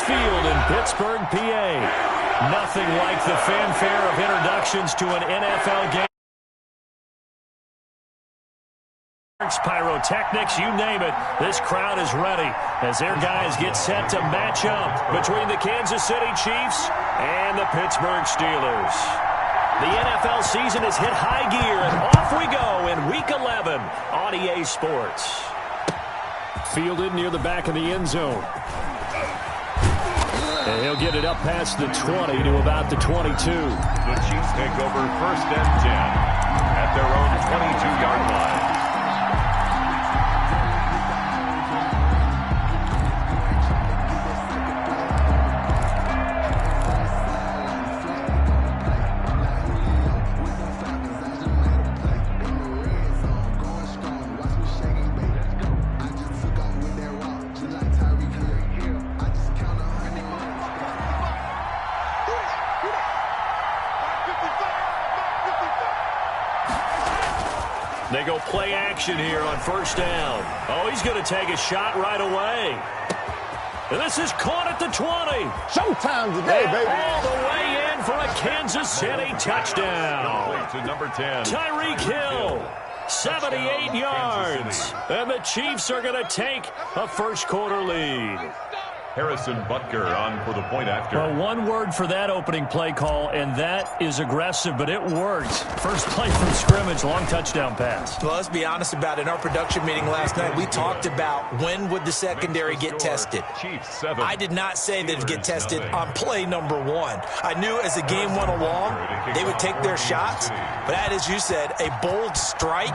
Field in Pittsburgh, PA. Nothing like the fanfare of introductions to an NFL game. Pyrotechnics, you name it, this crowd is ready as their guys get set to match up between the Kansas City Chiefs and the Pittsburgh Steelers. The NFL season has hit high gear, and off we go in Week 11 on EA Sports. Fielded near the back of the end zone. And he'll get it up past the 20 to about the 22. The Chiefs take over 1st and 10 at their own 22-yard line. They go play action here on 1st down. Oh, he's going to take a shot right away. And this is caught at the 20. Showtime today, baby. All the way in for a Kansas City touchdown. To number 10. Tyreek Hill, 78 yards. And the Chiefs are going to take a first-quarter lead. Harrison Butker on for the point after. Well, one word for that opening play call, and that is aggressive, but it worked. First play from scrimmage, long touchdown pass. Well, let's be honest about it. In our production meeting last night, we talked about when would the secondary get tested. I did not say they'd get tested on play number 1. I knew as the game went along, they would take their shots. But that, as you said, a bold strike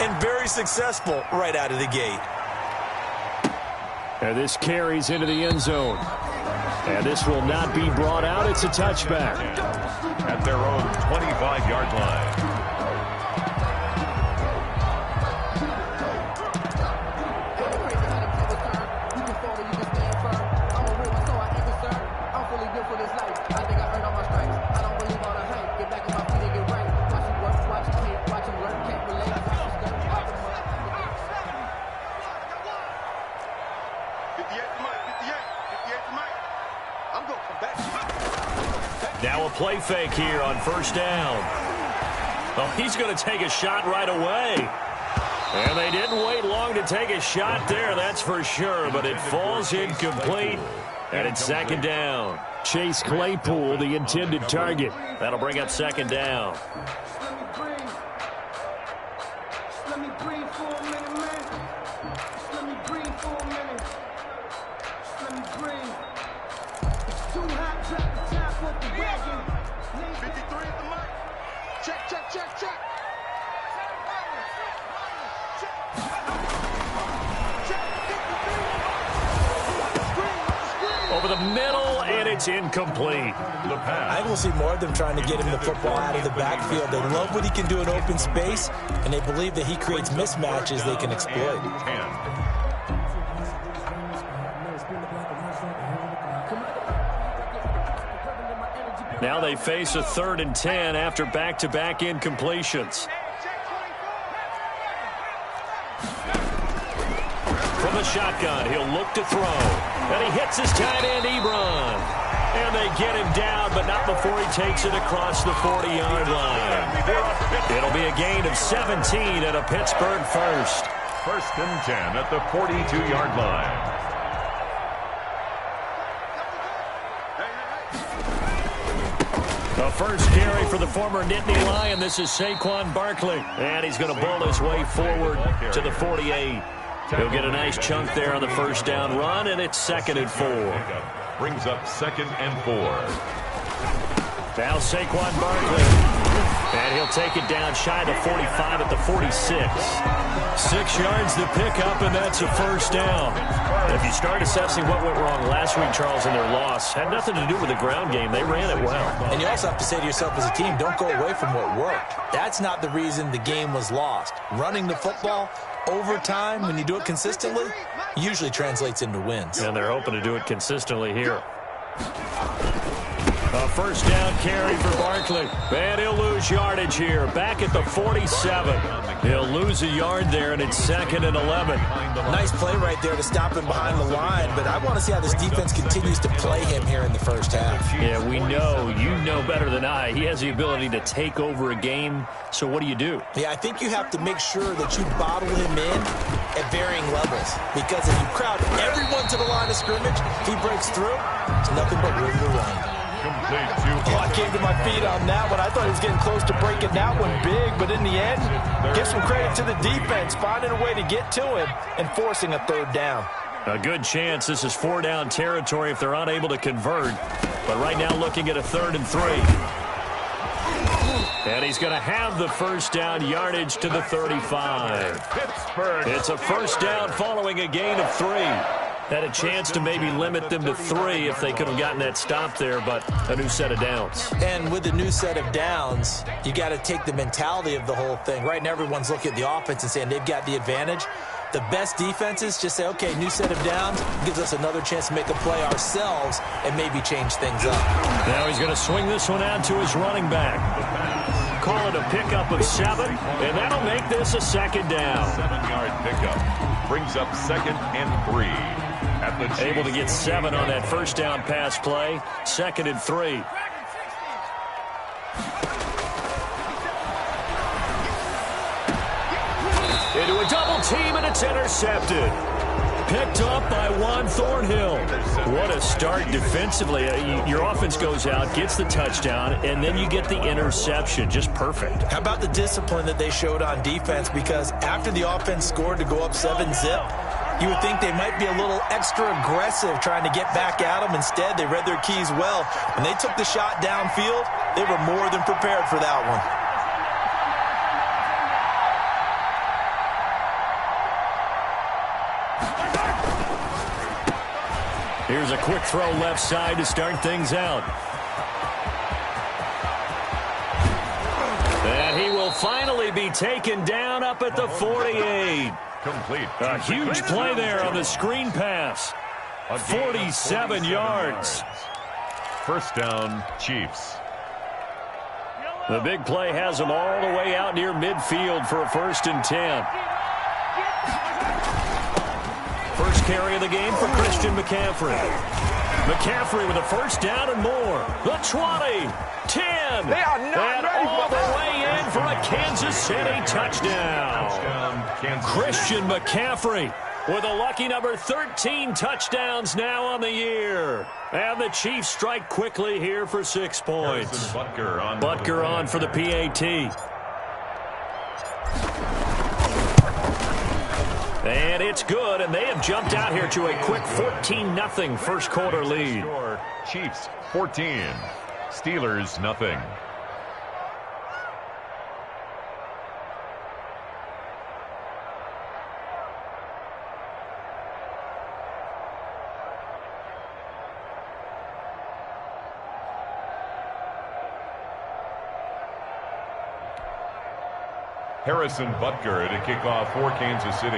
and very successful right out of the gate. And this carries into the end zone. And this will not be brought out. It's a touchback. At their own 25-yard line. Now a play fake here on 1st down. Oh, he's going to take a shot right away. And they didn't wait long to take a shot there, that's for sure, but it falls incomplete, and it's 2nd down. Chase Claypool, the intended target. That'll bring up 2nd down. Over the middle, and it's incomplete. I think we'll see more of them trying to get him the football out of the backfield. They love what he can do in open space, and they believe that he creates mismatches they can exploit. Now they face a 3rd and 10 after back-to-back incompletions. From the shotgun, he'll look to throw. And he hits his tight end, Ebron. And they get him down, but not before he takes it across the 40-yard line. It'll be a gain of 17 at a Pittsburgh first. 1st and 10 at the 42-yard line. The first carry for the former Nittany Lion. This is Saquon Barkley. And he's going to bull his way forward to the 48. He'll get a nice chunk there on the 1st down run, and it's 2nd and 4. Brings up 2nd and 4. Now Saquon Barkley. And he'll take it down shy of the 45 at the 46. 6 yards to pick up, and that's a 1st down. If you start assessing what went wrong last week, Charles, in their loss, had nothing to do with the ground game. They ran it well. And you also have to say to yourself as a team, don't go away from what worked. That's not the reason the game was lost. Running the football over time, when you do it consistently, usually translates into wins. And they're hoping to do it consistently here. A first down carry for Barkley. And he'll lose yardage here. Back at the 47. He'll lose a yard there, and it's 2nd and 11. Nice play right there to stop him behind the line, but I want to see how this defense continues to play him here in the first half. Yeah, we know. You know better than I. He has the ability to take over a game, so what do you do? Yeah, I think you have to make sure that you bottle him in at varying levels, because if you crowd everyone to the line of scrimmage, if he breaks through, it's nothing but room to run. Complete. I came to my feet on that one. I thought he was getting close to breaking that one big, but in the end, give some credit to the defense, finding a way to get to him and forcing a 3rd down. A good chance this is 4-down territory if they're unable to convert. But right now looking at a 3rd and 3. And he's going to have the first down yardage to the 35. It's a first down following a gain of 3. Had a chance to maybe limit them to 3 if they could have gotten that stop there, but a new set of downs. And with a new set of downs, you got to take the mentality of the whole thing. Right now, everyone's looking at the offense and saying they've got the advantage. The best defenses just say, okay, new set of downs gives us another chance to make a play ourselves and maybe change things up. Now he's going to swing this one out to his running back. Call it a pickup of 7, and that'll make this a 2nd down. 7-yard pickup brings up 2nd and 3. Able to get 7 on that first down pass play. 2nd and 3. Into a double team, and it's intercepted. Picked up by Juan Thornhill. What a start defensively. Your offense goes out, gets the touchdown, and then you get the interception. Just perfect. How about the discipline that they showed on defense? Because after the offense scored to go up 7-zip, you would think they might be a little extra aggressive trying to get back at them. Instead, they read their keys well. When they took the shot downfield, they were more than prepared for that one. Here's a quick throw left side to start things out. And he will finally be taken down up at the 48. Complete. A huge play there on the screen pass. 47 yards. First down, Chiefs. The big play has them all the way out near midfield for a 1st and 10. First carry of the game for Christian McCaffrey. McCaffrey with a first down and more. The 20, 10, and all the way in for a Kansas City touchdown. Christian McCaffrey with a lucky number 13 touchdowns now on the year. And the Chiefs strike quickly here for 6 points. Butker on for the PAT. And it's good, and they have jumped out here to a quick 14-0 first quarter lead. Chiefs 14, Steelers nothing. Harrison Butker to kick off for Kansas City.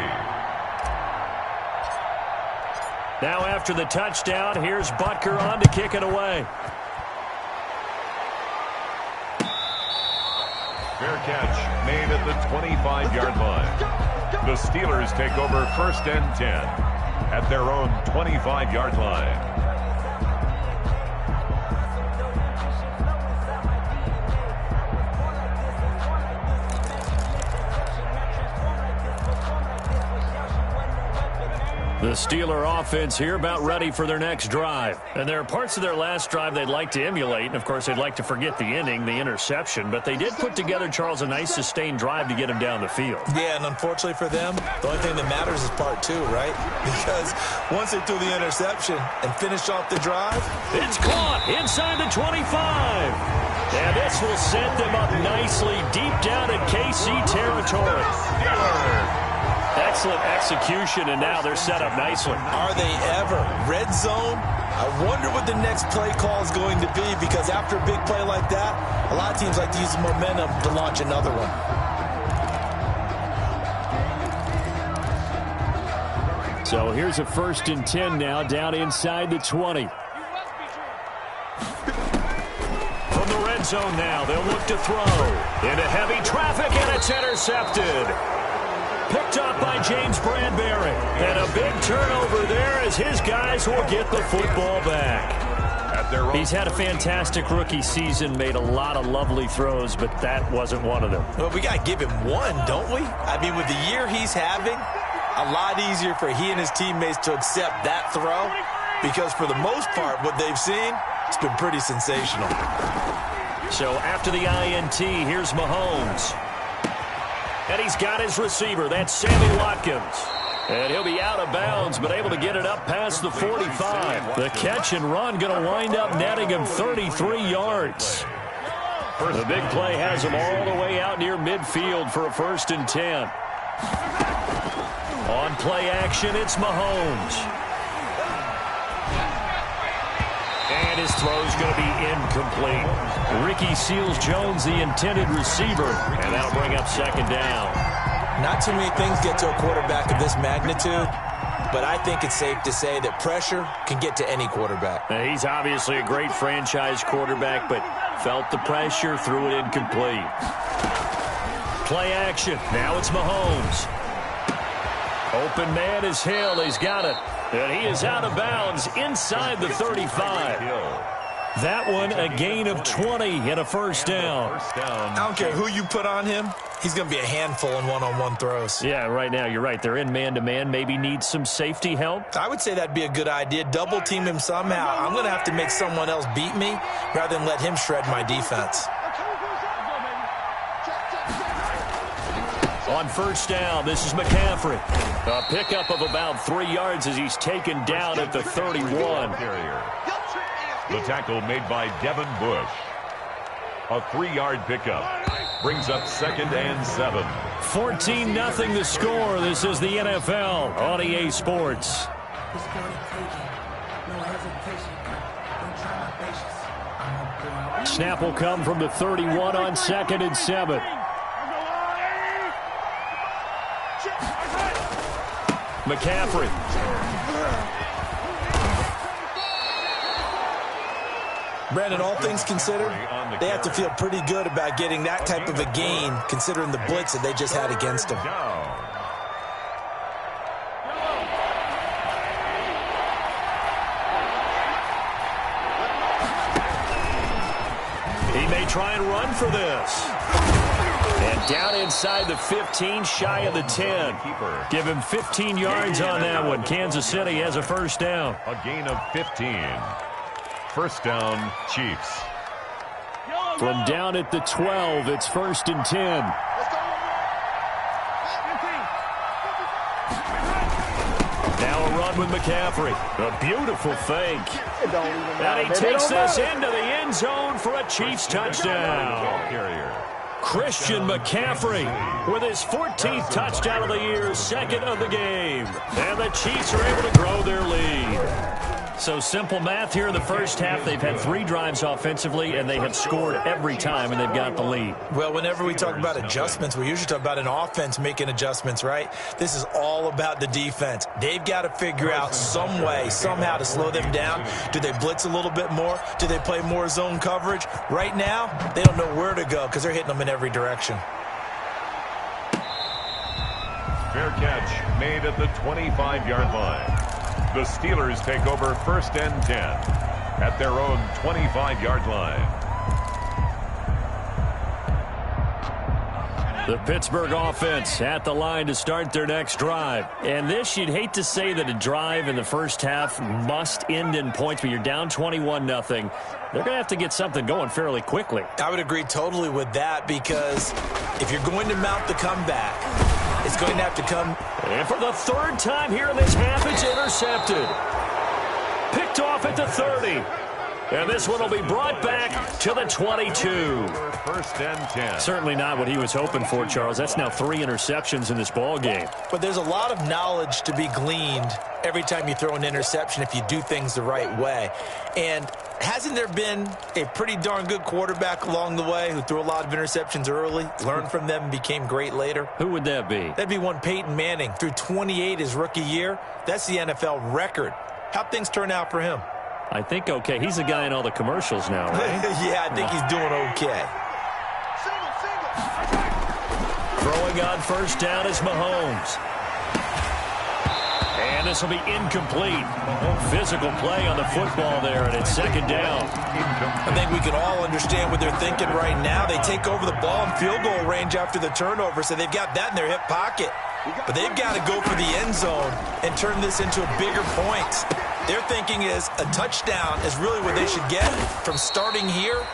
Now after the touchdown, here's Butker on to kick it away. Fair catch made at the 25-yard line. The Steelers take over 1st and 10 at their own 25-yard line. The Steeler offense here about ready for their next drive. And there are parts of their last drive they'd like to emulate. And, of course, they'd like to forget the inning, the interception. But they did put together, Charles, a nice sustained drive to get him down the field. Yeah, and unfortunately for them, the only thing that matters is part 2, right? Because once they threw the interception and finished off the drive. It's caught inside the 25. And this will set them up nicely deep down in KC territory. Excellent execution, and now they're set up nicely. Are they ever? Red zone? I wonder what the next play call is going to be, because after a big play like that, a lot of teams like to use the momentum to launch another one. So here's a 1st and 10 now, down inside the 20. From the red zone now, they'll look to throw. Into heavy traffic, and it's intercepted. Picked up by James Bradbury. And a big turnover there as his guys will get the football back. He's had a fantastic rookie season, made a lot of lovely throws, but that wasn't one of them. Well, we got to give him one, don't we? I mean, with the year he's having, a lot easier for he and his teammates to accept that throw because for the most part, what they've seen, it's been pretty sensational. So after the INT, here's Mahomes. And he's got his receiver. That's Sammy Watkins. And he'll be out of bounds, but able to get it up past the 45. The catch and run going to wind up netting him 33 yards. The big play has him all the way out near midfield for a 1st and 10. On play action, it's Mahomes. And his throw's going to be incomplete. Ricky Seals-Jones, the intended receiver, and that'll bring up 2nd down. Not too many things get to a quarterback of this magnitude, but I think it's safe to say that pressure can get to any quarterback. He's obviously a great franchise quarterback, but felt the pressure, threw it incomplete. Play action. Now it's Mahomes. Open man is Hill. He's got it. And he is out of bounds inside the 35. That one, a gain of 20 and a 1st down. I don't care who you put on him. He's going to be a handful in one-on-one throws. Yeah, right now, you're right. They're in man-to-man. Maybe need some safety help. I would say that'd be a good idea. Double-team him somehow. I'm going to have to make someone else beat me rather than let him shred my defense. On 1st down, this is McCaffrey. A pickup of about 3 yards as he's taken down at the 31. The tackle made by Devin Bush. A 3-yard pickup. Brings up 2nd and 7. 14-0 the score. This is the NFL on EA Sports. Snap will come from the 31 on 2nd and 7. McCaffrey. Brandon, all things considered, they have to feel pretty good about getting that type of a gain considering the blitz that they just had against them. He may try and run for this. And down inside the 15, shy of the 10. Give him 15 yards on that one. Kansas City has a 1st down. A gain of 15. 1st down, Chiefs. From down at the 12, it's 1st and 10. Now a run with McCaffrey. A beautiful fake. And he takes this into the end zone for a Chiefs touchdown. Christian McCaffrey with his 14th touchdown of the year, 2nd of the game. And the Chiefs are able to grow their lead. So simple math here in the 1st half. They've had 3 drives offensively, and they have scored every time, and they've got the lead. Well, whenever we talk about adjustments, we usually talk about an offense making adjustments, right? This is all about the defense. They've got to figure out some way, somehow to slow them down. Do they blitz a little bit more? Do they play more zone coverage? Right now, they don't know where to go because they're hitting them in every direction. Fair catch made at the 25-yard line. The Steelers take over 1st and 10 at their own 25-yard line. The Pittsburgh offense at the line to start their next drive. And this, you'd hate to say that a drive in the 1st half must end in points, but you're down 21-0. They're going to have to get something going fairly quickly. I would agree totally with that because if you're going to mount the comeback, it's going to have to come. And for the 3rd time here in this half, it's intercepted. Picked off at the 30. And this one will be brought back to the 22. 1st and 10. Certainly not what he was hoping for, Charles. That's now 3 interceptions in this ball game. But there's a lot of knowledge to be gleaned every time you throw an interception if you do things the right way. And hasn't there been a pretty darn good quarterback along the way who threw a lot of interceptions early, learned from them, and became great later? Who would that be? That'd be one Peyton Manning. Threw 28 his rookie year. That's the NFL record. How'd things turn out for him? I think okay. He's the guy in all the commercials now, right? Yeah, I think he's doing okay. Throwing on first down is Mahomes. And this will be incomplete. Physical play on the football there, and it's second down. I think we can all understand what they're thinking right now. They take over the ball in field goal range after the turnover, so they've got that in their hip pocket. But they've got to go for the end zone and turn this into a bigger point. Their thinking is a touchdown is really where they should get from starting here.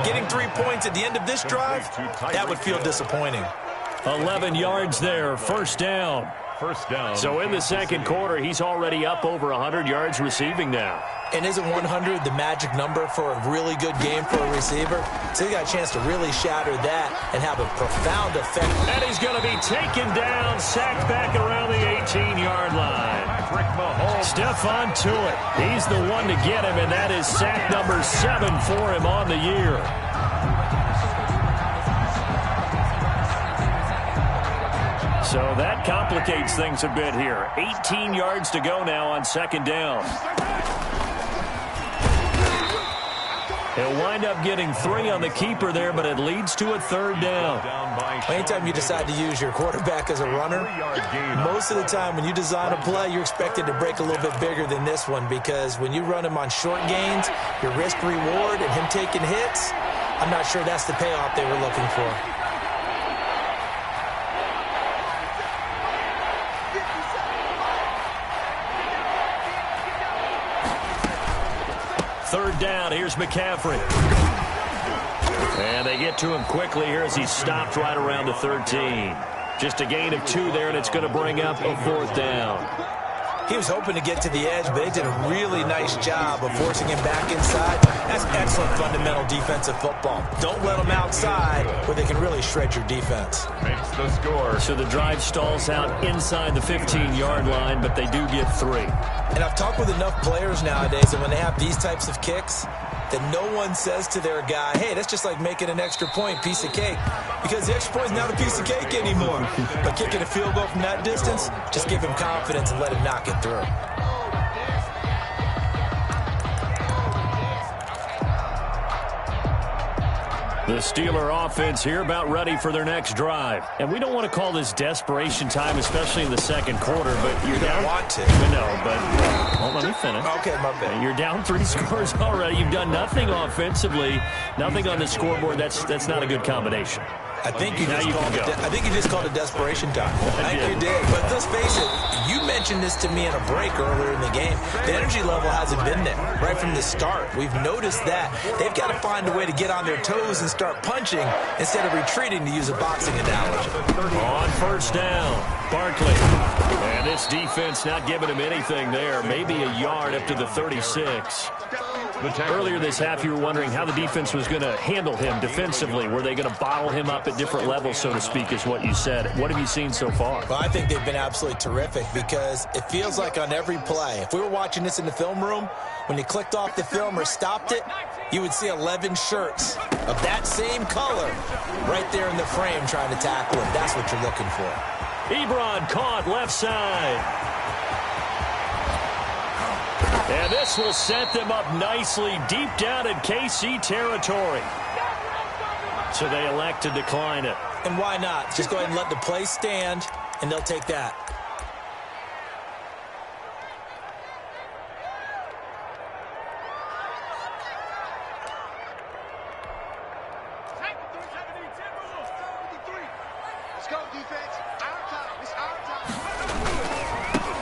Getting 3 points at the end of this drive, that would feel disappointing. 11 yards there, first down. First down. So in the second quarter, he's already up over 100 yards receiving now. And isn't 100 the magic number for a really good game for a receiver? So he got a chance to really shatter that and have a profound effect. And he's going to be taken down, sacked back around the 18-yard line. Stephon Tuitt, he's the one to get him, and that is sack number 7 for him on the year. So that complicates things a bit here. 18 yards to go now on second down. He'll wind up getting 3 on the keeper there, but it leads to a third down. Anytime you decide to use your quarterback as a runner, most of the time when you design a play, you're expected to break a little bit bigger than this one, because when you run him on short gains, your risk-reward and him taking hits, I'm not sure that's the payoff they were looking for. Third down, here's McCaffrey. And they get to him quickly here as he's stopped right around the 13. Just a gain of 2 there, and it's going to bring up a fourth down. He was hoping to get to the edge, but they did a really nice job of forcing him back inside. That's excellent fundamental defensive football. Don't let them outside where they can really shred your defense. Makes the score. So the drive stalls out inside the 15-yard line, but they do get 3. And I've talked with enough players nowadays that when they have these types of kicks, that no one says to their guy, hey, that's just like making an extra point, piece of cake. Because the extra point is not a piece of cake anymore. But kicking a field goal from that distance, just give him confidence and let him knock it through. The Steeler offense here about ready for their next drive. And we don't want to call this desperation time, especially in the second quarter, but you're down. Want to. No, but well, let me finish. Okay, my bad. You're down 3 scores already. You've done nothing offensively, nothing on the scoreboard. That's not a good combination. I think you just called it desperation time. I think you did. But let's face it, you mentioned this to me in a break earlier in the game. The energy level hasn't been there right from the start. We've noticed that. They've got to find a way to get on their toes and start punching instead of retreating, to use a boxing analogy. On first down, Barkley. And this defense not giving him anything there. Maybe a yard up to the 36. Earlier this half, you were wondering how the defense was going to handle him defensively. Were they going to bottle him up at different levels, so to speak, is what you said. What have you seen so far? Well, I think they've been absolutely terrific, because it feels like on every play, if we were watching this in the film room, when you clicked off the film or stopped it, you would see 11 shirts of that same color right there in the frame trying to tackle him. That's what you're looking for. Ebron caught left side. And this will set them up nicely deep down in KC territory. So they elect to decline it. And why not? Just go ahead and let the play stand, and they'll take that.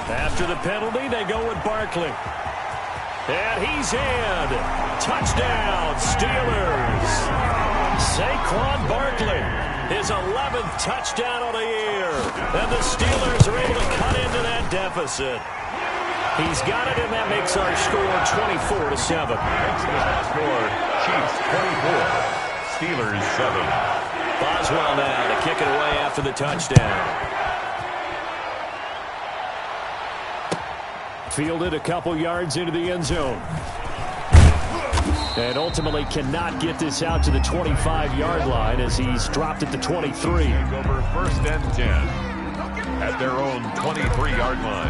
After the penalty, they go with Barkley. And he's in. Touchdown, Steelers. Saquon Barkley, his 11th touchdown of the year. And the Steelers are able to cut into that deficit. He's got it, and that makes our score 24-7. Next to the score, Chiefs 24, Steelers 7. Boswell now to kick it away after the touchdown. Fielded a couple yards into the end zone. And ultimately cannot get this out to the 25-yard line as he's dropped at the 23. Over first and 10 at their own 23-yard line.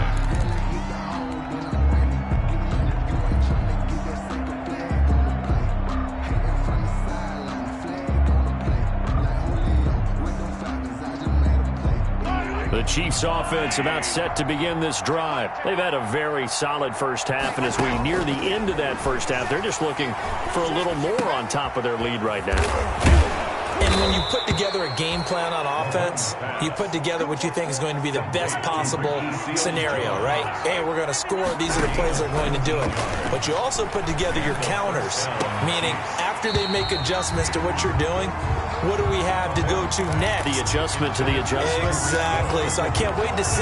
The Chiefs offense about set to begin this drive. They've had a very solid first half, and as we near the end of that first half, they're just looking for a little more on top of their lead right now. And when you put together a game plan on offense, you put together what you think is going to be the best possible scenario, right? Hey, we're going to score. These are the plays that are going to do it. But you also put together your counters, meaning after they make adjustments to what you're doing, what do we have to go to next? The adjustment to the adjustment. Exactly. So I can't wait to see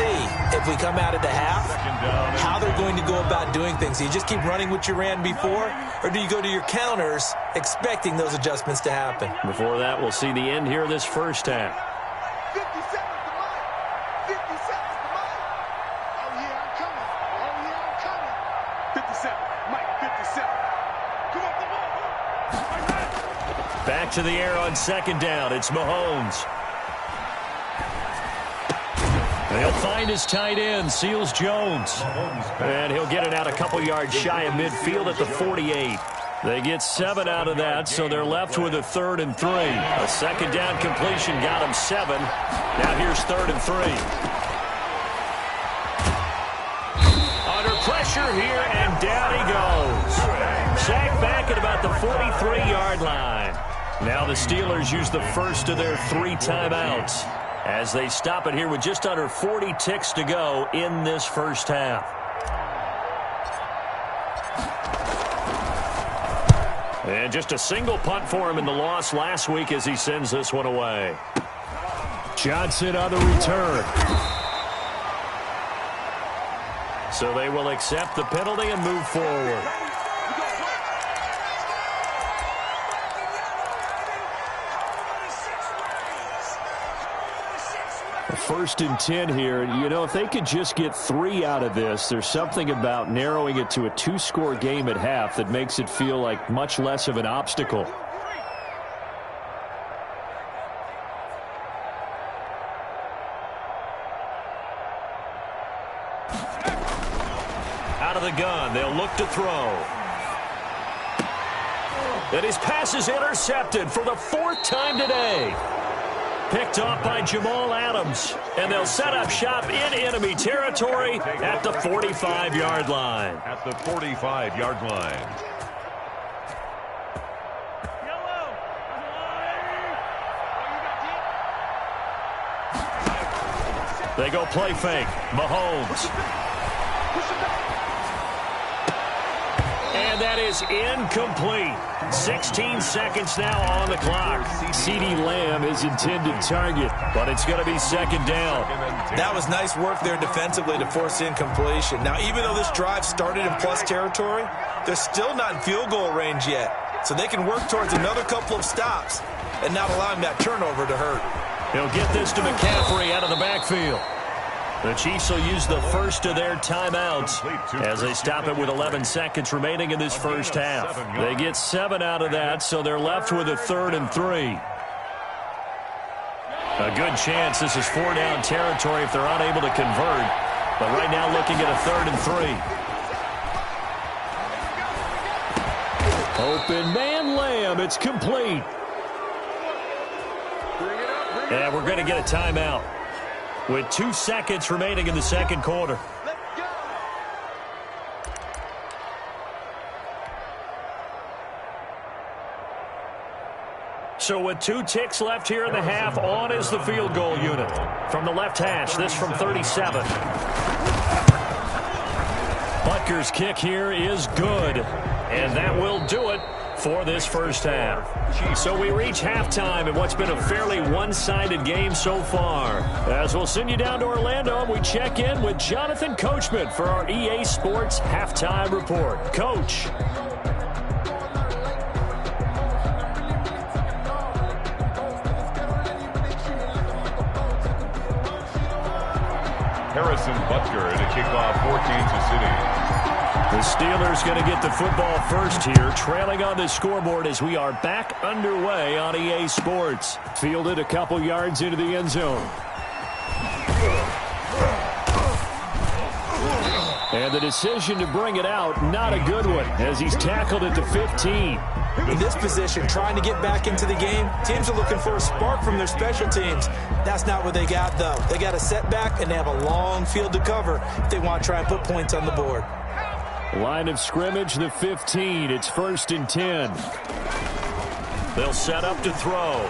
if we come out at the half, how they're going to go about doing things. Do you just keep running what you ran before, or do you go to your counters expecting those adjustments to happen? Before that, we'll see the end here of this first half. 50 seconds to Mike. 50 seconds to Mike. Oh, yeah, I'm coming. Oh, yeah, I'm coming. 57. Mike, 57. Come on, come on. Back to the air on second down. It's Mahomes. He'll find his tight end, Seals Jones. And he'll get it out a couple yards shy of midfield at the 48. They get 7 out of that, so they're left with a 3rd and 3. A second down completion got him 7. Now here's 3rd and 3. Under pressure here, and down he goes. Sacked back at about the 43-yard line. Now the Steelers use the first of their 3 timeouts as they stop it here with just under 40 ticks to go in this first half. And just a single punt for him in the loss last week as he sends this one away. Johnson on the return. So they will accept the penalty and move forward. 1st and 10 here. You know, if they could just get 3 out of this, there's something about narrowing it to a 2-score game at half that makes it feel like much less of an obstacle. Out of the gun, they'll look to throw. And his pass is intercepted for the 4th time today. Picked off by Jamal Adams. And they'll set up shop in enemy territory at the 45-yard line. At the 45-yard line. They go play fake. Mahomes. And that is incomplete. 16 seconds now on the clock. CeeDee Lamb is intended target, but it's going to be 2nd down. That was nice work there defensively to force incompletion. Now, even though this drive started in plus territory, they're still not in field goal range yet. So they can work towards another couple of stops and not allowing that turnover to hurt. He'll get this to McCaffrey out of the backfield. The Chiefs will use the first of their timeouts as they stop it with 11 seconds remaining in this first half. They get 7 out of that, so they're left with a 3rd and 3. A good chance this is 4-down territory if they're unable to convert. But right now looking at a 3rd and 3. Open man Lamb. It's complete. And we're going to get a timeout with 2 seconds remaining in the second quarter. So with 2 ticks left here in the half, on is the field goal unit. From the left hash, this from 37. Butker's kick here is good. And that will do it for this first half. So we reach halftime in what's been a fairly one-sided game so far. As we'll send you down to Orlando, we check in with Jonathan Coachman for our EA Sports Halftime Report. Coach. Harrison Butker to kick off for Kansas City. The Steelers going to get the football first here, trailing on the scoreboard as we are back underway on EA Sports. Fielded a couple yards into the end zone. And the decision to bring it out, not a good one, as he's tackled at the 15. In this position, trying to get back into the game, teams are looking for a spark from their special teams. That's not what they got, though. They got a setback, and they have a long field to cover if they want to try and put points on the board. Line of scrimmage, the 15. It's 1st and 10. They'll set up to throw.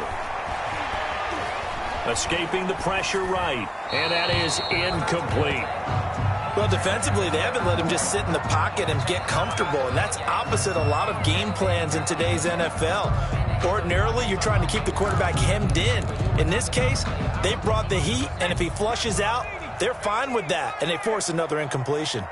Escaping the pressure right. And that is incomplete. Well, defensively, they haven't let him just sit in the pocket and get comfortable, and that's opposite a lot of game plans in today's NFL. Ordinarily, you're trying to keep the quarterback hemmed in. In this case, they brought the heat, and if he flushes out, they're fine with that, and they force another incompletion.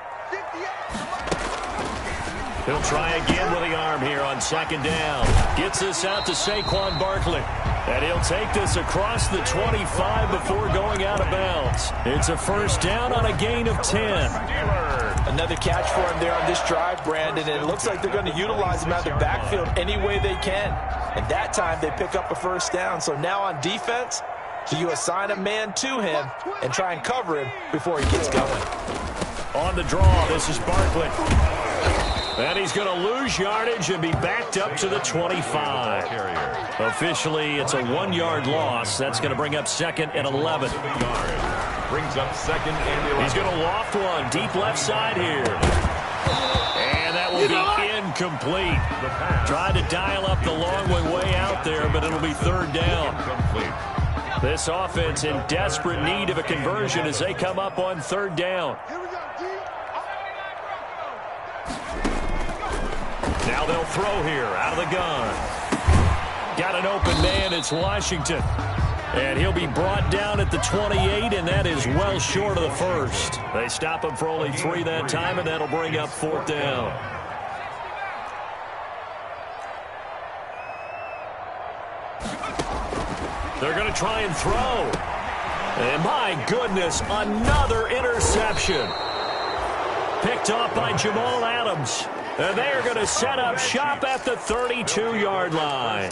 He'll try again with the arm here on 2nd down. Gets this out to Saquon Barkley. And he'll take this across the 25 before going out of bounds. It's a 1st down on a gain of 10. Another catch for him there on this drive, Brandon, and it looks like they're going to utilize him out of the backfield any way they can. And that time they pick up a 1st down. So now on defense, do you assign a man to him and try and cover him before he gets going? On the draw, this is Barkley. And he's going to lose yardage and be backed up to the 25. Officially, it's a 1-yard loss. That's going to bring up 2nd and 11. Brings up 2nd and 11. He's going to loft one deep left side here. And that will be incomplete. Tried to dial up the long way out there, but it'll be 3rd down. This offense in desperate need of a conversion as they come up on 3rd down. Now they'll throw here out of the gun. Got an open man. It's Washington. And he'll be brought down at the 28, and that is well short of the 1st. They stop him for only 3 that time, and that'll bring up 4th down. They're going to try and throw. And my goodness, another interception. Picked off by Jamal Adams. And they are going to set up shop at the 32-yard line.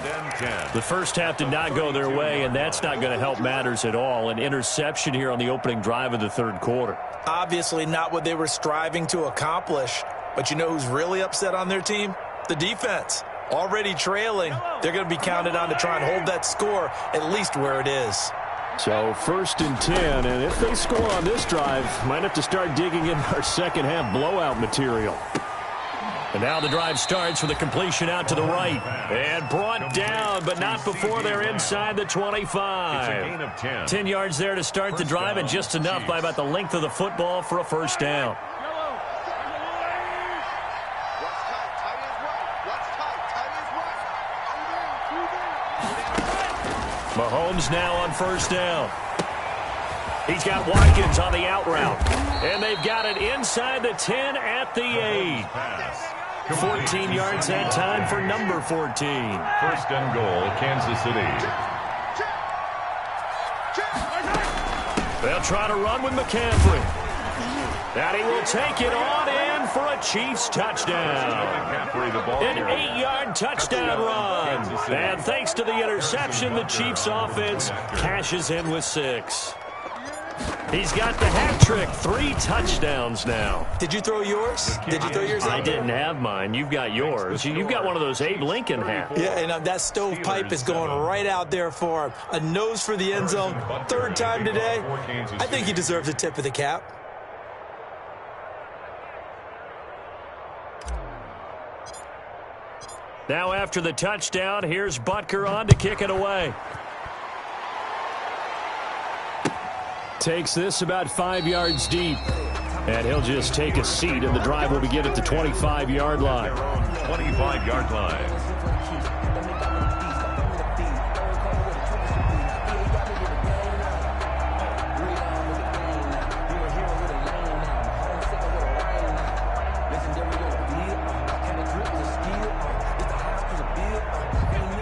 The first half did not go their way, and that's not going to help matters at all. An interception here on the opening drive of the 3rd quarter. Obviously not what they were striving to accomplish. But you know who's really upset on their team? The defense. Already trailing, they're going to be counted on to try and hold that score at least where it is. So 1st and 10, and if they score on this drive, might have to start digging in our second half blowout material. And now the drive starts with a completion out to the right. And brought down, but not before they're inside the 25. It's a gain of 10. 10 yards there to start the drive, and just enough by about the length of the football for a 1st down. Mahomes now on 1st down. He's got Watkins on the out route. And they've got it inside the 10 at the 8. 14 yards that time for number 14. 1st and goal, Kansas City. They'll try to run with McCaffrey. And he will take it on in for a Chiefs touchdown. An 8-yard touchdown run. And thanks to the interception, the Chiefs offense cashes in with 6. He's got the hat trick. 3 touchdowns now. Did you throw yours? Did you throw yours out? I didn't have mine. You've got yours. You've got one of those Abe Lincoln hats. Yeah, and that stovepipe is going right out there for him. A nose for the end zone. 3rd time today. I think he deserves a tip of the cap. Now after the touchdown, here's Butker on to kick it away. Takes this about 5 yards deep. And he'll just take a seat, and the drive will begin at the 25-yard line. 25-yard line.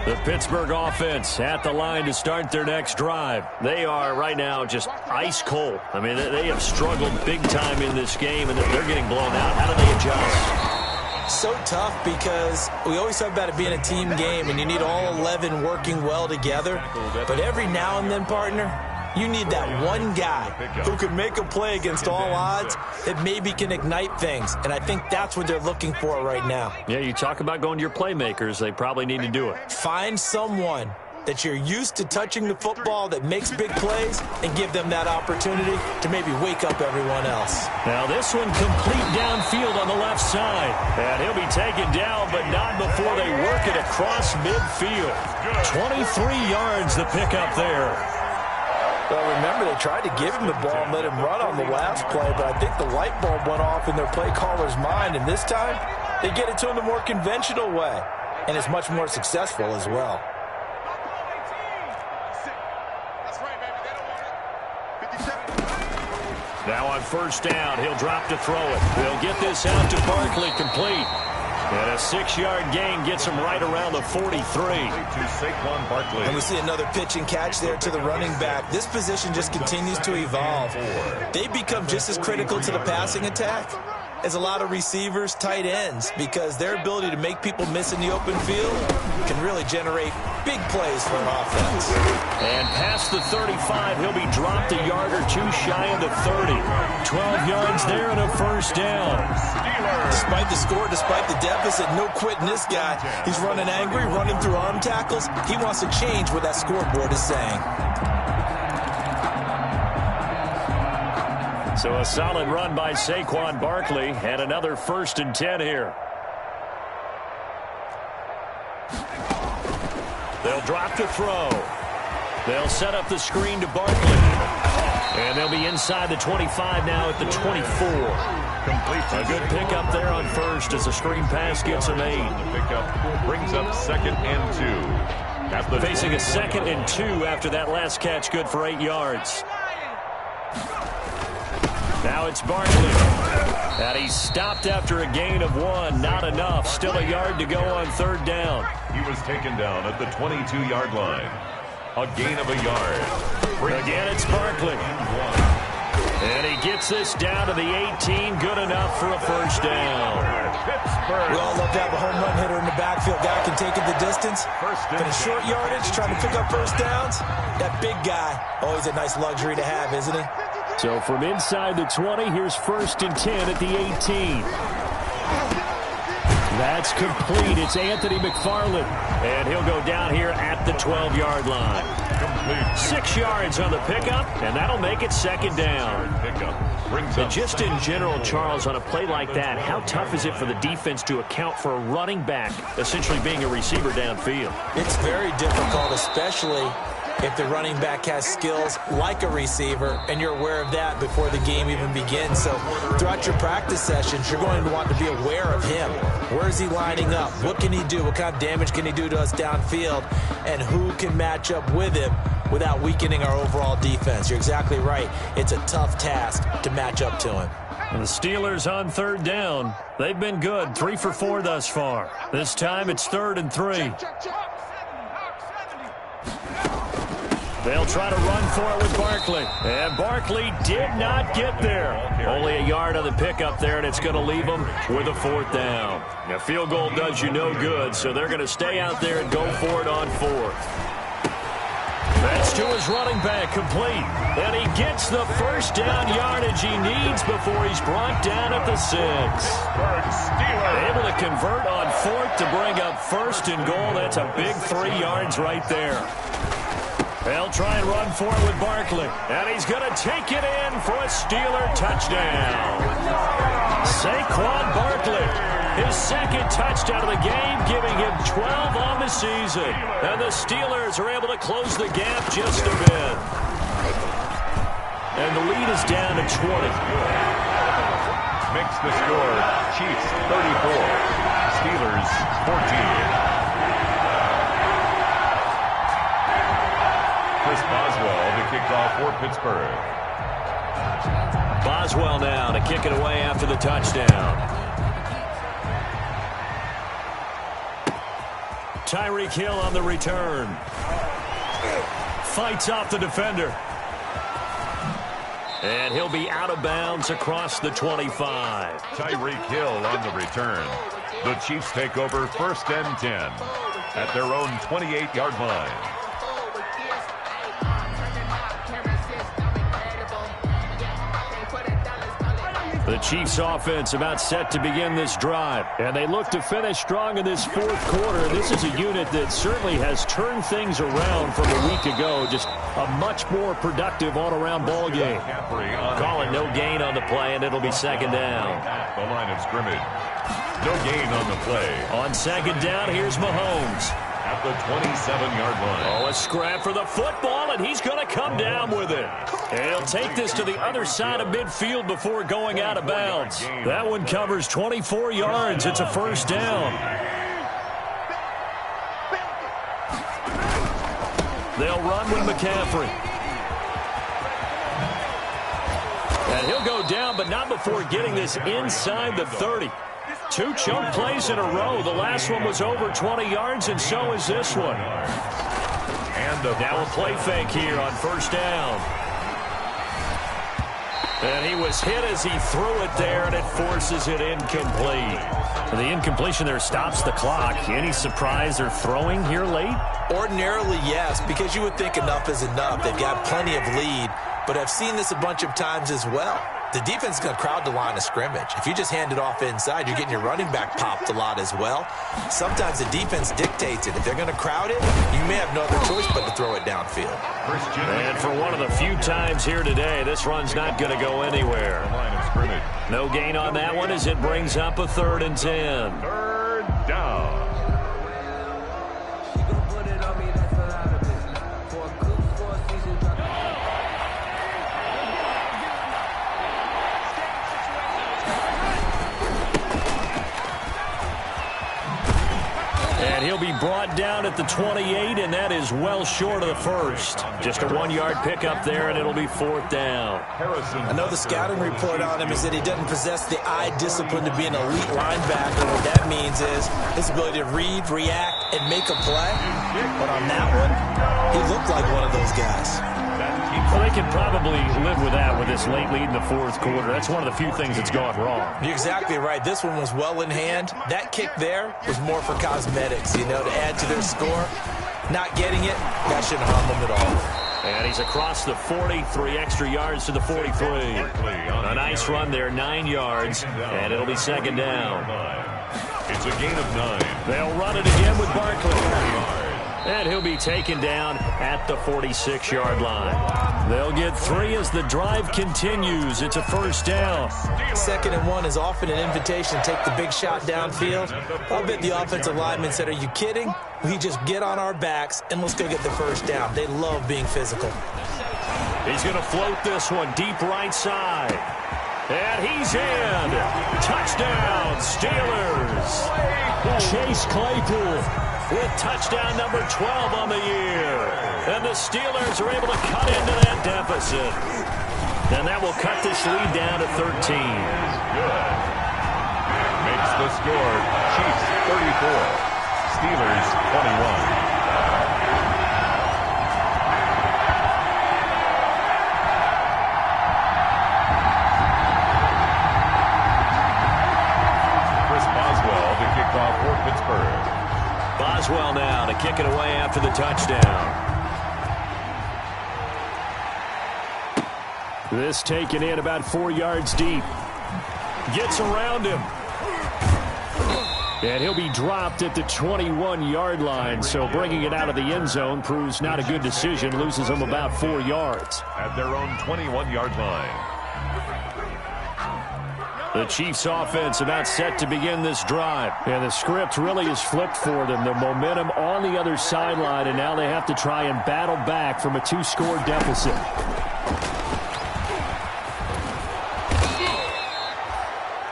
The Pittsburgh offense at the line to start their next drive. They are right now just ice cold. I mean, they have struggled big time in this game, and they're getting blown out. How do they adjust? So tough because we always talk about it being a team game, and you need all 11 working well together. But every now and then, partner, You need that one guy who can make a play against all odds that maybe can ignite things, and I think that's what they're looking for right now. Yeah, you talk about going to your playmakers. They probably need to do it. Find someone that you're used to touching the football that makes big plays and give them that opportunity to maybe wake up everyone else. Now this one complete downfield on the left side. And he'll be taken down, but not before they work it across midfield. 23 yards the pickup there. Well, remember, they tried to give him the ball and let him run on the last play, but I think the light bulb went off in their play caller's mind, and this time they get it to him the more conventional way, and it's much more successful as well. Now on first down, he'll drop to throw it. They'll get this out to Barkley, complete. And a 6-yard gain gets him right around the 43. To Saquon Barkley. And we see another pitch and catch there to the running back. This position just continues to evolve. They become just as critical to the passing attack as a lot of receivers, tight ends, because their ability to make people miss in the open field can really generate big plays for an offense. And past the 35, he'll be dropped a yard or two shy of the 30. 12 yards there and a first down. Despite the score, despite the deficit, no quitting this guy. He's running angry, running through arm tackles. He wants to change what that scoreboard is saying. So a solid run by Saquon Barkley and another 1st and 10 here. They'll drop to throw. They'll set up the screen to Barkley. And they'll be inside the 25 now at the 24. A good pickup there on first as the screen pass gets him 8. The pickup brings up 2nd and 2. Facing a 2nd and 2 after that last catch, good for 8 yards. Now it's Barkley. And he's stopped after a gain of 1. Not enough. Still a yard to go on 3rd down. He was taken down at the 22-yard line. A gain of a yard. Again, it's Barkley. And he gets this down to the 18. Good enough for a first down. We all love to have a home run hitter in the backfield. Guy can take it the distance. But in short yardage, trying to pick up first downs, that big guy, always a nice luxury to have, isn't he? So from inside the 20, here's 1st and 10 at the 18. That's complete. It's Anthony McFarland. And he'll go down here at the 12-yard line. 6 yards on the pickup, and that'll make it 2nd down. And just in general, Charles, on a play like that, how tough is it for the defense to account for a running back essentially being a receiver downfield? It's very difficult, especially if the running back has skills like a receiver, and you're aware of that before the game even begins. So throughout your practice sessions, you're going to want to be aware of him. Where is he lining up? What can he do? What kind of damage can he do to us downfield? And who can match up with him without weakening our overall defense? You're exactly right. It's a tough task to match up to him. And the Steelers on 3rd down. They've been good, 3 for 4 thus far. This time it's 3rd and 3. They'll try to run for it with Barkley. And Barkley did not get there. Only a yard on the pickup there, and it's going to leave them with a 4th down. A field goal does you no good, so they're going to stay out there and go for it on 4th. That's to his running back, complete. And he gets the first down yardage he needs before he's brought down at the 6. Able to convert on 4th to bring up 1st and goal. That's a big 3 yards right there. They'll try and run for it with Barkley. And he's going to take it in for a Steeler touchdown. Saquon Barkley, his 2nd touchdown of the game, giving him 12 on the season. And the Steelers are able to close the gap just a bit. And the lead is down to 20. Makes the score Chiefs 34, Steelers 14. Chris Boswell to kick off for Pittsburgh. Boswell now to kick it away after the touchdown. Tyreek Hill on the return. Fights off the defender. And he'll be out of bounds across the 25. Tyreek Hill on the return. The Chiefs take over 1st and 10 at their own 28-yard line. The Chiefs offense about set to begin this drive. And they look to finish strong in this fourth quarter. This is a unit that certainly has turned things around from a week ago. Just a much more productive all-around ball game. Call it no gain on the play, and it'll be second down. The line of scrimmage. No gain on the play. On second down, here's Mahomes. At the 27-yard line. Oh, a scrap for the football, and he's going to come down with it. And he'll take this to the other side of midfield before going out of bounds. That one covers 24 yards. It's a first down. They'll run with McCaffrey. And he'll go down, but not before getting this inside the 30. 2 chunk plays in a row. The last one was over 20 yards, and so is this one. And now a play fake here on first down. And he was hit as he threw it there, and it forces it incomplete. And the incompletion there stops the clock. Any surprise they're throwing here late? Ordinarily, yes, because you would think enough is enough. They've got plenty of lead, but I've seen this a bunch of times as well. The defense is going to crowd the line of scrimmage. If you just hand it off inside, you're getting your running back popped a lot as well. Sometimes the defense dictates it. If they're going to crowd it, you may have no other choice but to throw it downfield. And for one of the few times here today, this run's not going to go anywhere. No gain on that one as it brings up a 3rd and 10. Third down. He'll be brought down at the 28, and that is well short of the first. Just a 1-yard pickup there, and it'll be 4th down. I know the scouting report on him is that he doesn't possess the eye discipline to be an elite linebacker. What that means is his ability to read, react, and make a play. But on that one, he looked like one of those guys. Well, they can probably live with that with this late lead in the fourth quarter. That's one of the few things that's gone wrong. You're exactly right. This one was well in hand. That kick there was more for cosmetics, you know, to add to their score. Not getting it, that shouldn't harm them at all. And he's across the 40, 3 extra yards to the 43. A nice run there, 9 yards, and it'll be second down. It's a gain of 9. They'll run it again with Barkley. And he'll be taken down at the 46-yard line. They'll get 3 as the drive continues. It's a first down. 2nd and 1 is often an invitation to take the big shot downfield. I'll bet the offensive linemen said, are you kidding? We just get on our backs and let's go get the first down. They love being physical. He's going to float this one deep right side. And he's in. Touchdown, Steelers. Chase Claypool with touchdown number 12 on the year. And the Steelers are able to cut into that deficit. And that will cut this lead down to 13. Good. Makes the score Chiefs 34, Steelers 21. Boswell now to kick it away after the touchdown. This taken in about 4 yards deep. Gets around him. And he'll be dropped at the 21-yard line, so bringing it out of the end zone proves not a good decision. Loses him about 4 yards. At their own 21-yard line. The Chiefs offense about set to begin this drive. And the script really is flipped for them. The momentum on the other sideline, and now they have to try and battle back from a 2-score deficit.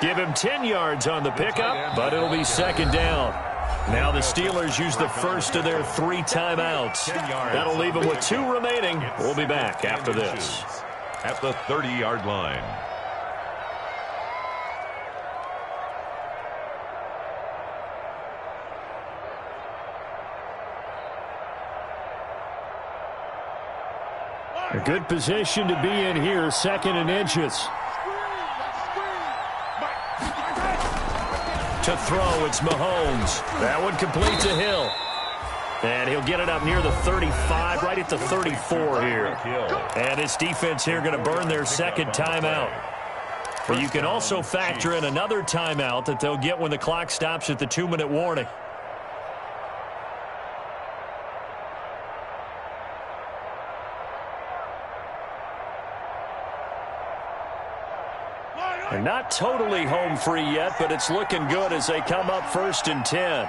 Give him 10 yards on the pickup, but it'll be second down. Now the Steelers use the first of their 3 timeouts. That'll leave them with 2 remaining. We'll be back after this. At the 30-yard line. A good position to be in here, 2nd and inches. To throw, it's Mahomes. That one complete to Hill. And he'll get it up near the 35, right at the 34 here. And his defense here going to burn their 2nd timeout. But you can also factor in another timeout that they'll get when the clock stops at the 2-minute warning. They're not totally home free yet, but it's looking good as they come up 1st and 10.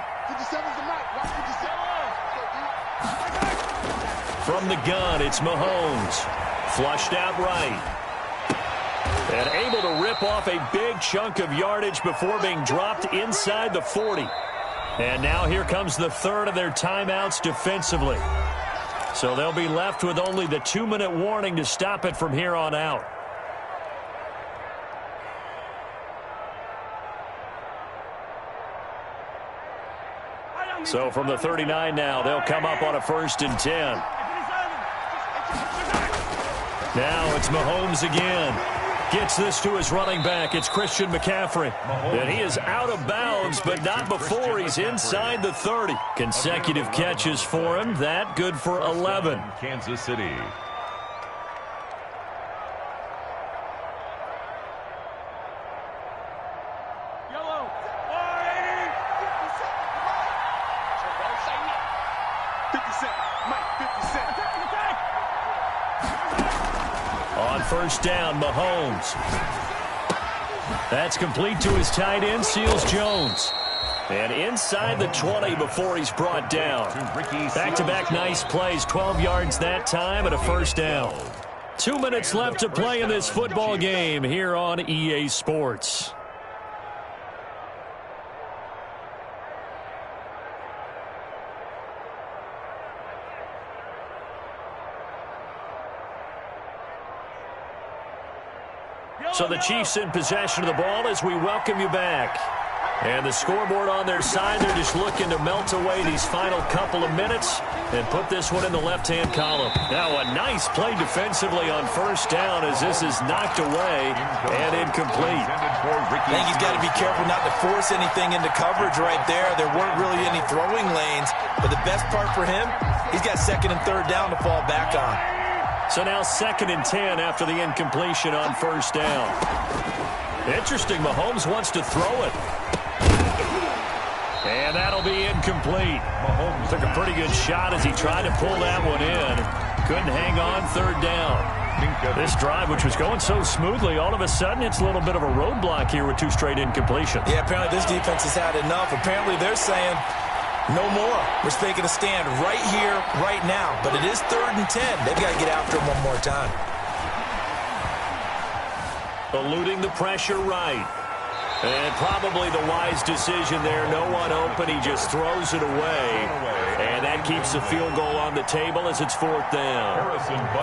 From the gun, it's Mahomes. Flushed out right. And able to rip off a big chunk of yardage before being dropped inside the 40. And now here comes the third of their timeouts defensively. So they'll be left with only the 2-minute warning to stop it from here on out. So from the 39 now, they'll come up on a 1st and 10. Now it's Mahomes again. Gets this to his running back. It's Christian McCaffrey. And he is out of bounds, but not before he's inside the 30. Consecutive catches for him. That good for 11. Kansas City. On 1st down, Mahomes. That's complete to his tight end, Seals Jones. And inside the 20 before he's brought down. Back-to-back nice plays, 12 yards that time and a 1st down. 2 minutes left to play in this football game here on EA Sports. So the Chiefs in possession of the ball as we welcome you back. And the scoreboard on their side, they're just looking to melt away these final couple of minutes and put this one in the left-hand column. Now a nice play defensively on 1st down as this is knocked away and incomplete. I think he's got to be careful not to force anything into coverage right there. There weren't really any throwing lanes, but the best part for him, he's got 2nd and 3rd down to fall back on. So now 2nd and 10 after the incompletion on 1st down. Interesting, Mahomes wants to throw it. And that'll be incomplete. Mahomes took a pretty good shot as he tried to pull that one in. Couldn't hang on 3rd down. This drive, which was going so smoothly, all of a sudden it's a little bit of a roadblock here with 2 straight incompletions. Yeah, apparently this defense has had enough. Apparently they're saying, no more. We're taking a stand right here, right now. But it is 3rd and 10. They've got to get after him one more time. Eluding the pressure right. And probably the wise decision there. No one open. He just throws it away. And that keeps the field goal on the table as it's 4th down.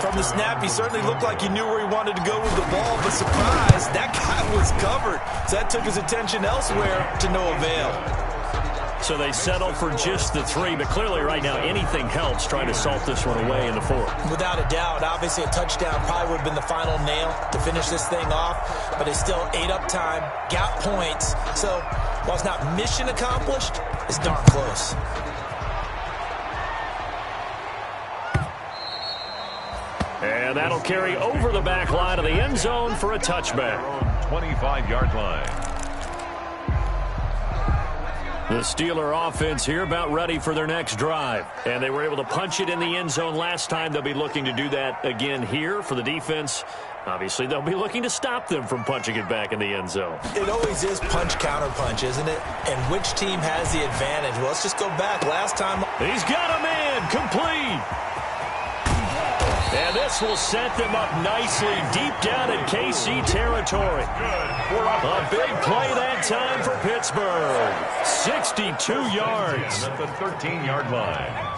From the snap, he certainly looked like he knew where he wanted to go with the ball. But surprise, that guy was covered. So that took his attention elsewhere to no avail. So they settled for just the 3, but clearly right now anything helps trying to salt this one away in the 4th. Without a doubt, obviously a touchdown probably would have been the final nail to finish this thing off, but it's still ate up time, got points, so while it's not mission accomplished, it's darn close. And that'll carry over the back line of the end zone for a touchback. 25-yard line. The Steeler offense here about ready for their next drive. And they were able to punch it in the end zone last time. They'll be looking to do that again here for the defense. Obviously, they'll be looking to stop them from punching it back in the end zone. It always is punch-counter-punch, isn't it? And which team has the advantage? Well, let's just go back. Last time... He's got a man complete. And this will set them up nicely deep down in KC territory. A big play that time for Pittsburgh. 62 yards. At the 13-yard line.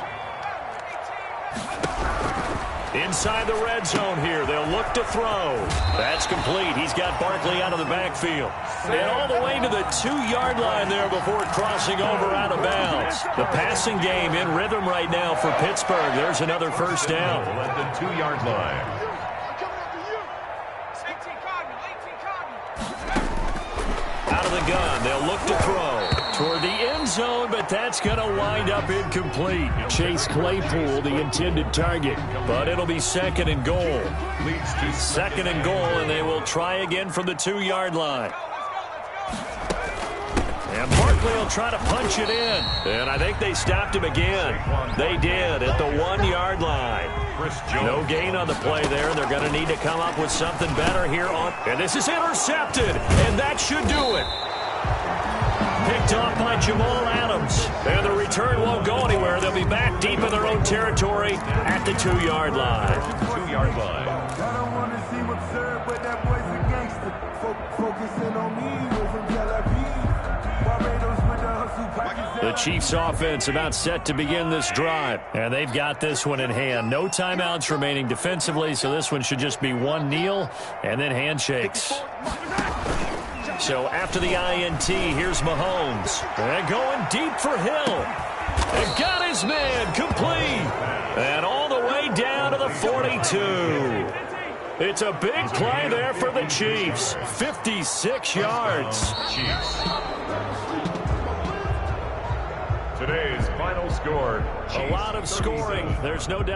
Inside the red zone here. They'll look to throw. That's complete. He's got Barkley out of the backfield. And all the way to the 2-yard line there before crossing over out of bounds. The passing game in rhythm right now for Pittsburgh. There's another 1st down. At the 2-yard line. Out of the gun. They'll look to throw. Toward the end zone, but that's going to wind up incomplete. Chase Claypool, the intended target, but it'll be second and goal. Second and goal, and they will try again from the 2-yard line. And Barkley will try to punch it in. And I think they stopped him again. They did at the 1-yard line. No gain on the play there, and they're going to need to come up with something better here on. And this is intercepted, and that should do it. Picked off by Jamal Adams. And the return won't go anywhere. They'll be back deep in their own territory at the 2-yard line. 2-yard line. I don't want to seem absurd, but that boy's a gangster. Focusing on me, we're from Tel Aviv. The Chiefs offense about set to begin this drive, and they've got this one in hand. No timeouts remaining defensively, so this one should just be one kneel and then handshakes. So after the INT, here's Mahomes. And going deep for Hill. And got his man complete. And all the way down to the 42. It's a big play there for the Chiefs. 56 yards. Chiefs. Today's final score. A lot of scoring. There's no doubt.